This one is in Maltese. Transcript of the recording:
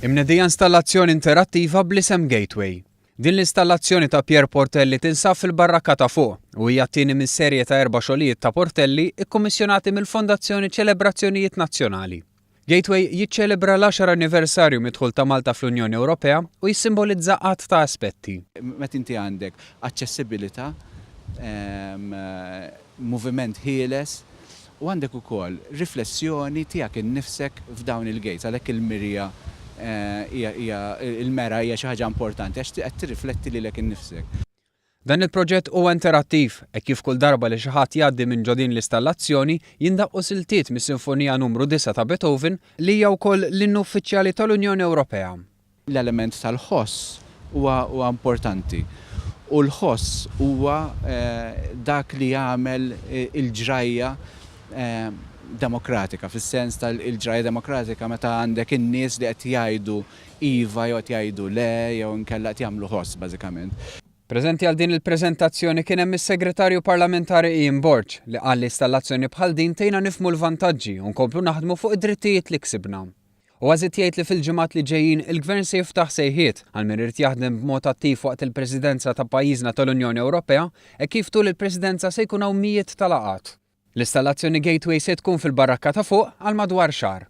Imnedija installazzjoni interattiva bl-isem Gateway. Din l-installazzjoni ta' Pier Portelli tinsab fil-barrakka ta' fuq u hija t-tieni minn serje ta' 4 xogħlijiet ta' Portelli ikkummissjonati mill-Fondazzjoni Ċelebrazzjonijiet Nazzjonali. Gateway jiċċelebra l-10 anniversarju midħul ta' Malta fl-Unjoni Ewropea u jissimbolizza qatt ta' aspetti. Meta inti għandek aċċessibilità, moviment ħieles u għandek ukoll riflessjoni tiegħek innifsek f'dawn il-gates għalhekk il-mirja il-mera hija xi ħaġa importanti għax qed tirrifletti lilek innifsek. Dan il-proġett huwa interattiv e kif kull darba li xi ħadd jgħaddi minn ġodin l-installazzjoni jindaqqu siltiet mis-Sinfonija numru 9 ta' Beethoven li hija wkoll l-innu uffiċjali tal-Unjoni Ewropea. L-element tal-ħoss huwa importanti u l-ħoss huwa dak li jagħmel il-ġrajja demokratika, fis-sens tal-ġrajja demokratika meta għandek in-nies li qed jgħidu iva jew qed jgħidu le jew inkella qed jagħmlu ħoss bażikament. Preżenti għal din il-preżentazzjoni kien hemm is-Segretarju Parlamentari Ian Borch li qal li installazzjoni bħal din tgħinna nifhmu l-vantaġġi u nkomplu naħdmu fuq id-drittijiet li ksibna. U għażiet jgħid li fil-ġimgħat li ġejjin il-Gvern se jiftaħ sejħiet għal min irid jaħdem b'mod attiv waqt il-Presidenza ta' pajjiżna tal-Unjoni Ewropea e kif tul il-Presidenza se jkun hawn mijiet ta' laqgħat. L-installazzjoni Gateway se tkun fil-barrakka ta' fuq għal madwar xahar.